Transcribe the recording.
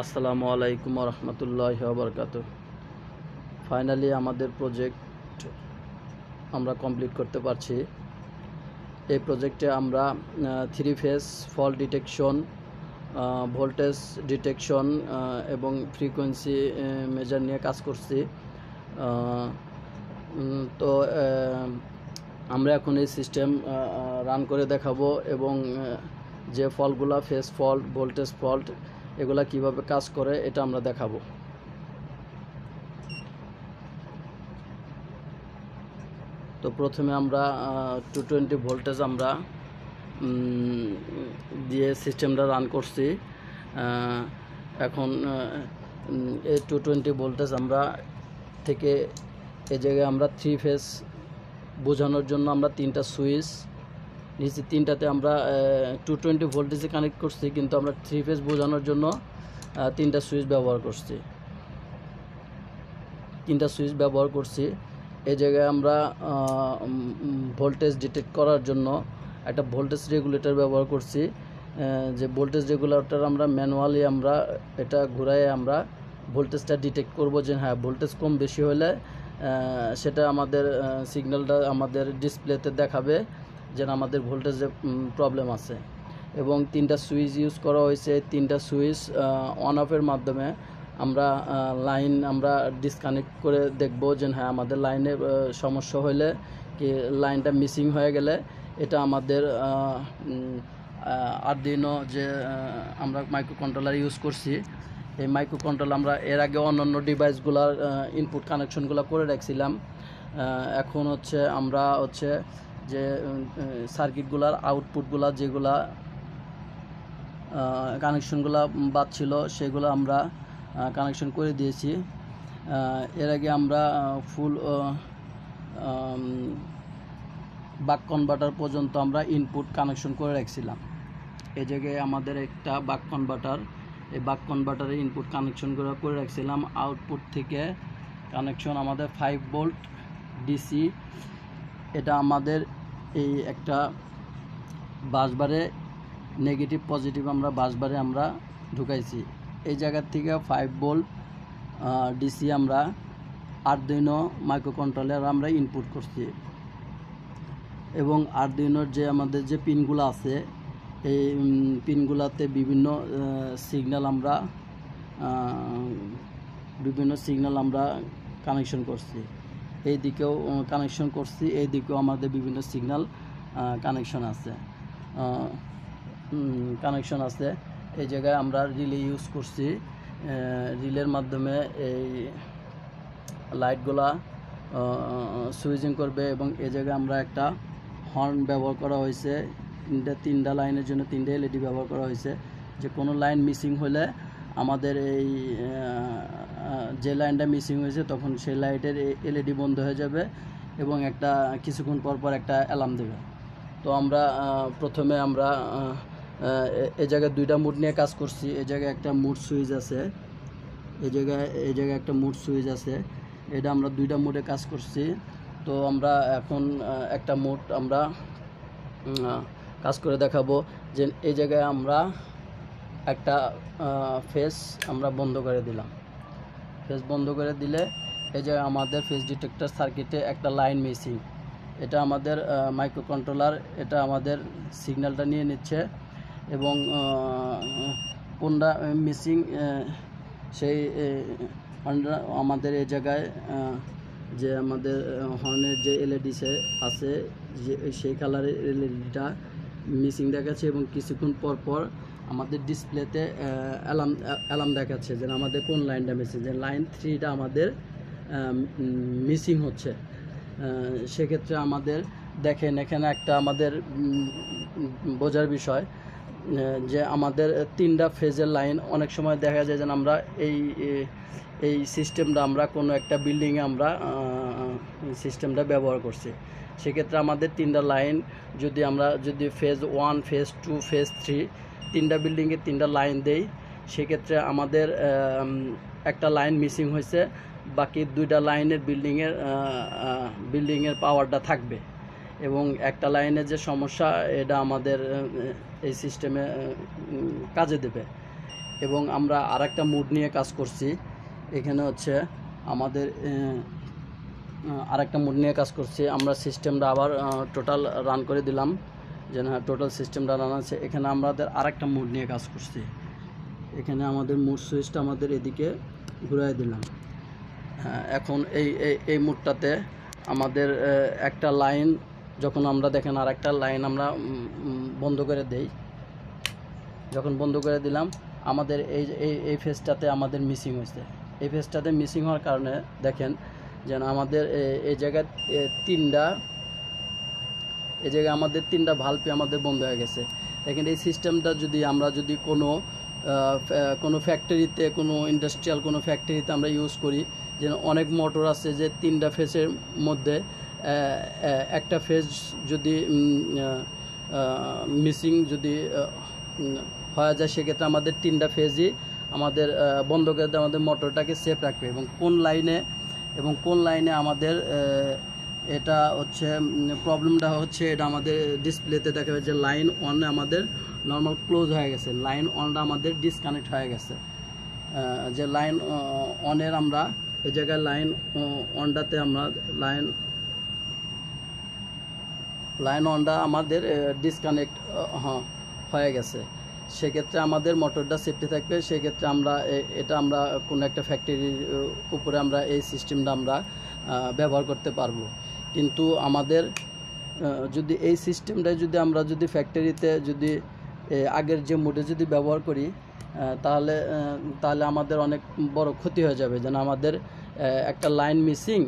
আসসালামু আলাইকুম রহমতুল্লাহি ওয়া বারাকাতুহু। ফাইনালি আমাদের প্রজেক্ট আমরা কমপ্লিট করতে পারছি। এই প্রজেক্টে আমরা 3 phase fault detection, voltage detection এবং ফ্রিকোয়েন্সি মেজার নিয়ে কাজ করছি। তো আমরা এখন এই সিস্টেম রান করে দেখাবো এবং যে ফল্টগুলো ফেজ ফল্ট, ভোল্টেজ ফল্ট, এগুলা কিভাবে কাজ করে এটা আমরা দেখাবো। তো প্রথমে আমরা 220 ভোল্টেজ আমরা দিয়ে সিস্টেমটা রান করছি। এখন এই 220 ভোল্টেজ আমরা থেকে এই জায়গায় আমরা 3 ফেজ বোঝানোর জন্য আমরা 3টা সুইচ নিচে, 3টাতে আমরা 220 ভোল্টেজে কানেক্ট করছি, কিন্তু আমরা 3 ফেজ বোঝানোর জন্য 3টা সুইচ ব্যবহার করছি। 3টা সুইচ ব্যবহার করছি। এই জায়গায় আমরা ভোল্টেজ ডিটেক্ট করার জন্য একটা ভোল্টেজ রেগুলেটর ব্যবহার করছি। যে ভোল্টেজ রেগুলেটর আমরা ম্যানুয়ালি আমরা এটা ঘুরাই আমরা ভোল্টেজটা ডিটেক্ট করব, যে হ্যাঁ ভোল্টেজ কম বেশি হলে সেটা আমাদের সিগন্যালটা আমাদের ডিসপ্লেতে দেখাবে যে আমাদের ভোল্টেজে প্রবলেম আছে। এবং 3টা সুইচ ইউজ করা হয়েছে। 3টা সুইচ অন অফের মাধ্যমে আমরা লাইন আমরা ডিসকানেক্ট করে দেখব যে হ্যাঁ আমাদের লাইনে সমস্যা হলে কি লাইনটা মিসিং হয়ে গেলে এটা আমাদের আরডিনো যে আমরা মাইক্রো কন্ট্রোলার ইউজ করছি, এই মাইক্রো কন্ট্রোলার আমরা এর আগে অন্যান্য ডিভাইসগুলোর ইনপুট কানেকশনগুলো করে রাখছিলাম। এখন আমরা যে সার্কিটগুলার আউটপুটগুলা যেগুলা কানেকশনগুলো বাদ ছিল সেগুলো আমরা কানেকশন করে দিয়েছি। এর আগে আমরা ফুল বাক কনভার্টার পর্যন্ত আমরা ইনপুট কানেকশন করে রাখছিলাম। এই জায়গায় আমাদের একটা বাক কনভার্টার, এই বাক কনভার্টারে ইনপুট কানেকশন করে রাখছিলাম। আউটপুট থেকে কানেকশন আমাদের 5 ভোল্ট ডিসি, এটা আমাদের এই একটা বাসবারে নেগেটিভ পজিটিভ আমরা বাসবারে আমরা ঢুকাইছি। এই জায়গার থেকে 5 ভোল্ট ডিসি আমরা আরডুইনো মাইক্রো কন্ট্রোলার আমরা ইনপুট করছি। এবং আরডুইনোর যে আমাদের যে পিনগুলো আছে এই পিনগুলোতে বিভিন্ন সিগন্যাল আমরা কানেকশন করছি। এই দিকেও কানেকশন করছি, এই দিকেও আমাদের বিভিন্ন সিগন্যাল কানেকশন আছে। এই জায়গায় আমরা রিলে ইউজ করছি। রিলের মাধ্যমে এই লাইটগুলা সুইচিং করবে। এবং এই জায়গায় আমরা একটা হর্ন ব্যবহার করা হয়েছে। 3টা লাইনের জন্য 3টা এলইডি ব্যবহার করা হয়েছে, যে কোনো লাইন মিসিং হলে আমাদের এই যে লাইনটা মিসিং হয়েছে তখন সেই লাইটের এলইডি বন্ধ হয়ে যাবে এবং একটা কিছুক্ষণ পর একটা অ্যালার্ম দেবে। তো আমরা প্রথমে আমরা এই জায়গায় 2টা মোড নিয়ে কাজ করছি। এই জায়গায় একটা মোড সুইচ আছে, এই জায়গায় একটা মোড সুইচ আছে। এটা আমরা 2টা মোডে কাজ করছি। তো আমরা এখন একটা মোড আমরা কাজ করে দেখাবো। যে এই জায়গায় আমরা একটা ফেজ আমরা বন্ধ করে দিলাম। ফেজ বন্ধ করে দিলে এই যে আমাদের ফেজ ডিটেক্টর সার্কিটে একটা লাইন মিসিং, এটা আমাদের মাইক্রো কন্ট্রোলার এটা আমাদের সিগন্যালটা নিয়ে নিচ্ছে এবং কোনটা মিসিং সেই আমাদের এই জায়গায় যে আমাদের হর্নের যে এলইডি আছে যে সেই কালারের এলইডিটা মিসিং দেখাচ্ছে এবং কিছুক্ষণ পর আমাদের ডিসপ্লেতে অ্যালার্ম দেখাচ্ছে যে আমাদের কোন লাইনটা মিসিং, যে লাইন 3টা আমাদের মিসিং হচ্ছে। সেক্ষেত্রে আমাদের দেখেন এখানে একটা আমাদের বোঝার বিষয় যে আমাদের 3টা ফেজের লাইন অনেক সময় দেখা যায় যে আমরা এই সিস্টেমটা আমরা কোনো একটা বিল্ডিংয়ে আমরা সিস্টেমটা ব্যবহার করছি। সেক্ষেত্রে আমাদের 3টা লাইন যদি ফেজ 1, ফেজ 2, ফেজ 3 3টা বিল্ডিংয়ে 3টা লাইন দেই, সেক্ষেত্রে আমাদের একটা লাইন মিসিং হয়েছে, বাকি 2টা লাইনের বিল্ডিংয়ের পাওয়ারটা থাকবে এবং একটা লাইনের যে সমস্যা এটা আমাদের এই সিস্টেমে কাজে দেবে। এবং আমরা আরেকটা মুড নিয়ে কাজ করছি। এখানে হচ্ছে আমাদের আরেকটা মুড নিয়ে কাজ করছি। আমরা সিস্টেমটা আবার টোটাল রান করে দিলাম, যেন হ্যাঁ টোটাল সিস্টেমটা রান আছে। এখানে আমাদের আরেকটা মুড নিয়ে কাজ করছি। এখানে আমাদের মুড সুইচটা আমাদের এদিকে ঘুরাই দিলাম। এখন এই মুডটাতে আমাদের একটা লাইন, যখন আমরা দেখেন আরেকটা লাইন আমরা বন্ধ করে দেই, যখন বন্ধ করে দিলাম আমাদের এই ফেজটাতে আমাদের মিসিং হয়েছে। এই ফেজটাতে মিসিং হওয়ার কারণে দেখেন যেন আমাদের এই জায়গায় আমাদের তিনটা ভাল্বই আমাদের বন্ধ হয়ে গেছে। দেখেন এই সিস্টেমটা যদি আমরা কোনো ফ্যাক্টরিতে, কোনো ইন্ডাস্ট্রিয়াল কোনো ফ্যাক্টরিতে আমরা ইউজ করি, যেন অনেক মোটর আছে যে তিনটা ফেজের মধ্যে একটা ফেজ যদি মিসিং যদি হয়ে যায়, সেক্ষেত্রে আমাদের তিনটা ফেজই আমাদের বন্ধ করে দিয়ে আমাদের মোটরটাকে সেফ রাখবে। এবং কোন লাইনে আমাদের এটা হচ্ছে প্রবলেমটা হচ্ছে, এটা আমাদের ডিসপ্লেতে দেখাবে যে লাইন ওয়ানে আমাদের নর্মাল ক্লোজ হয়ে গেছে, লাইন ওয়ানটা আমাদের ডিসকানেক্ট হয়ে গেছে। যে লাইন অনের আমরা এই জায়গায় লাইন ওয়ানটাতে আমরা লাইন ওয়ানটা আমাদের ডিসকানেক্ট হয়ে গেছে। সেক্ষেত্রে আমাদের মোটরটা সেফটি থাকবে। সেক্ষেত্রে আমরা কোনো একটা ফ্যাক্টরির উপরে আমরা এই সিস্টেমটা আমরা ব্যবহার করতে পারবো। কিন্তু আমাদের যদি এই সিস্টেমটা আমরা ফ্যাক্টরিতে আগের যে মোডে যদি ব্যবহার করি, তাহলে আমাদের অনেক বড় ক্ষতি হয়ে যাবে। যেন আমাদের একটা লাইন মিসিং